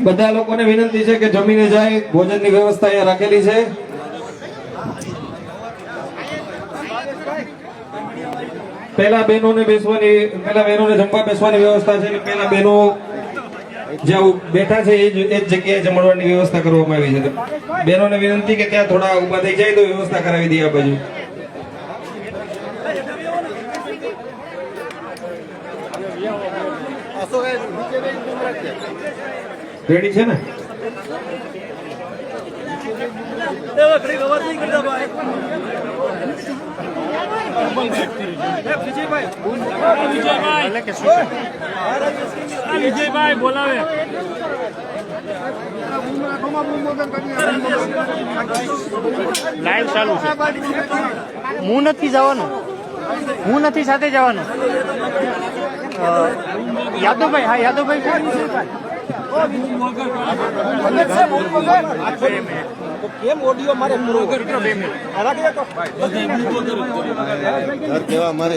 બધા લોકોને વિનંતી છે કે જમીને જાય. ભોજનની વ્યવસ્થા અહીંયા રાખેલી છે. પહેલા બહેનોને જમવા બેસવાની વ્યવસ્થા છે. પહેલા બહેનો જ્યાં બેઠા છે એ જ જગ્યાએ જમણવાની વ્યવસ્થા કરવામાં આવી છે. બહેનોને વિનંતી કે ત્યાં થોડા ઉભા થઈ જાય તો વ્યવસ્થા કરાવી દઈએ આ બાજુ. રેડી છે ને? વિજયભાઈ બોલાવે. લાઈવ ચાલુ છે. હું નથી જવાનું, હું નથી સાથે જવાનું. યાદવભાઈ, હા યાદવભાઈ કેમ ઓડિયો મારે પૂરો કરો 2 મિનિટ કેવા મારે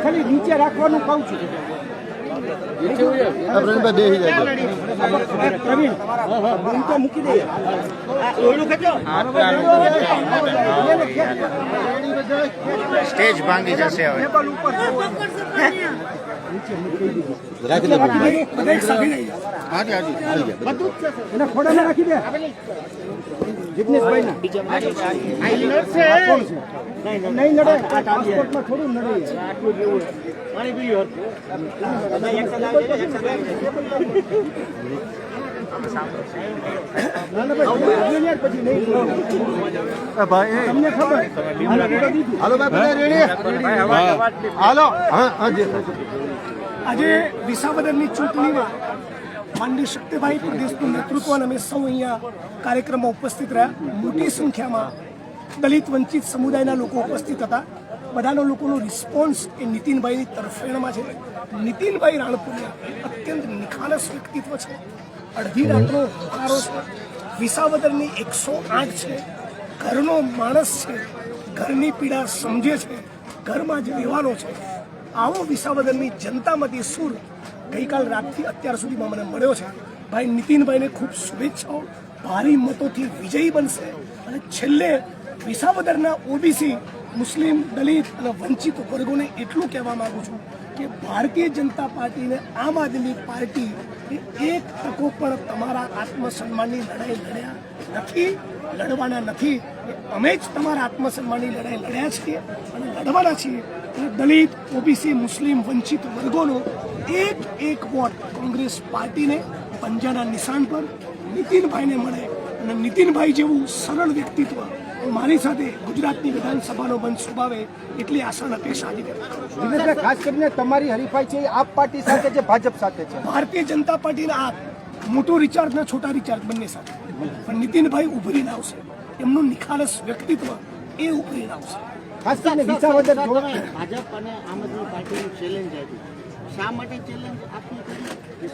ખાલી નીચે રાખવાનું કહું છું. મૂકી દઈએ સ્ટેજ ભાંગી જશે હવે. આજે વિસાવદરની ચૂંટણીમાં માનનીય શક્તિભાઈ પ્રદેશનું નેતૃત્વ અને અમે સૌ અહીંયા કાર્યક્રમમાં ઉપસ્થિત રહ્યા. મોટી સંખ્યામાં દલિત વંચિત સમુદાયના લોકો ઉપસ્થિત હતા. બધાનો લોકોનો રિસ્પોન્સ એ નીતિનભાઈની તરફેણમાં છે. નીતિનભાઈ રાણપુરિયા અત્યંત નિખાલસ વ્યક્તિત્વ છે. અડધી રાતનો હોકારો છે. વિસાવદરની 108 છે. ઘરનો માણસ છે. ઘરની પીડા સમજે છે. ઘરમાં જ રહેવાનો છે. આવો વિસાવદરની જનતામાંથી સુર ગઈકાલ રાતથી અત્યાર સુધીમાં મને મળ્યો છે. ભાઈ નીતિનભાઈને ખૂબ શુભેચ્છાઓ. ભારી મતોથી વિજયી બનશે. અને છેલ્લે વિસાવદરના ઓબીસી, મુસ્લિમ, દલિત અને વંચિત વર્ગોને એટલું કહેવા માંગુ છું કે ભારતીય જનતા પાર્ટીને આમ આદમી પાર્ટી એક તકો પણ તમારા આત્મસન્માનની લડાઈ લડ્યા નથી, લડવાના નથી. અમે જ તમારા આત્મસન્માનની લડાઈ લડ્યા છીએ અને લડવાના છીએ. અને દલિત, ઓબીસી, મુસ્લિમ, વંચિત વર્ગોનો એક વોટ કોંગ્રેસ પાર્ટીને પંજાના નિશાન પર નીતિનભાઈને મળે. અને નીતિનભાઈ જેવું સરળ વ્યક્તિત્વ મારી સાથે ગુજરાતની વિધાનસભાનો બંધ સ્વભાવે એટલી આશા અપેક્ષા આજે દિનેશભાઈ, ખાસ કરીને તમારી હરીફાઈ છે એ આપ પાર્ટી સાથે છે, ભાજપ સાથે છે. ભારતીય જનતા પાર્ટીના આપ મોટો રિચાર્જ ને છોટા રિચાર્જ બંને સાથે, પણ નીતિનભાઈ ઉભરીને આવશે. એમનું નિખાલસ વ્યક્તિત્વ એ ઉભરીને આવશે. ખાસ કરીને વિસાવદર ભાજપ અને આમ આદમી પાર્ટીનું ચેલેન્જ આપ્યું. શા માટે ચેલેન્જ આપ્યું?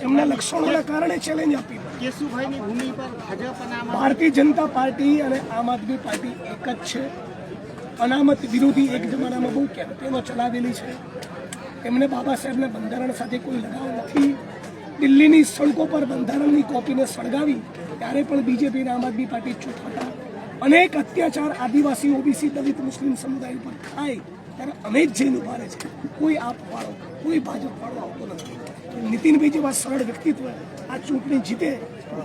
એમના લક્ષણોના કારણે ચેલેન્જ આપી. કેશુભાઈની ભૂમિ પર ભાજપ અને આમ ભારતીય જનતા પાર્ટી અને આમ આદમી પાર્ટી એક જ છે. અનામત વિરોધી એક જમાનામાં બહુ કેમ્પેનો ચલાવેલી છે. એમને બાબા સાહેબના બંધારણ સાથે કોઈ લગાવ નથી. દિલ્હીની સડકો પર બંધારણની કોપીને સળગાવી ત્યારે પણ બીજેપી અને આમ આદમી પાર્ટી ચૂપ હતા. અનેક અત્યાચાર આદિવાસી, ઓબીસી, દલિત, મુસ્લિમ સમુદાય ઉપર થાય ત્યારે અમે જ જઈને ઉભા રહે છે. કોઈ આપ વાળો, કોઈ ભાજપ વાળો આવતો નથી. નીતિનભાઈ જેવા સરળ વ્યક્તિત્વ આ ચૂંટણી જીતે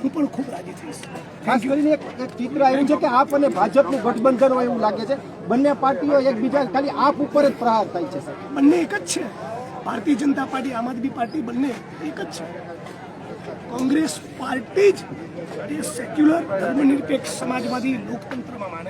હું પણ ખૂબ રાજી થઈશ. ખાસ કરીને એક ચિત્ર આવ્યું છે કે આપ અને ભાજપનું ગઠબંધન હોય એવું લાગે છે. બંને પાર્ટીઓ એકબીજા ખાલી આપ ઉપર જ પ્રહાર થાય છે. બંને એક જ છે. ભારતીય જનતા પાર્ટી, આમ આદમી પાર્ટી બંને એક જ છે. કોંગ્રેસ પાર્ટી જ એ સેક્યુલર ધર્મનિરપેક્ષ સમાજવાદી લોકતંત્રમાં માને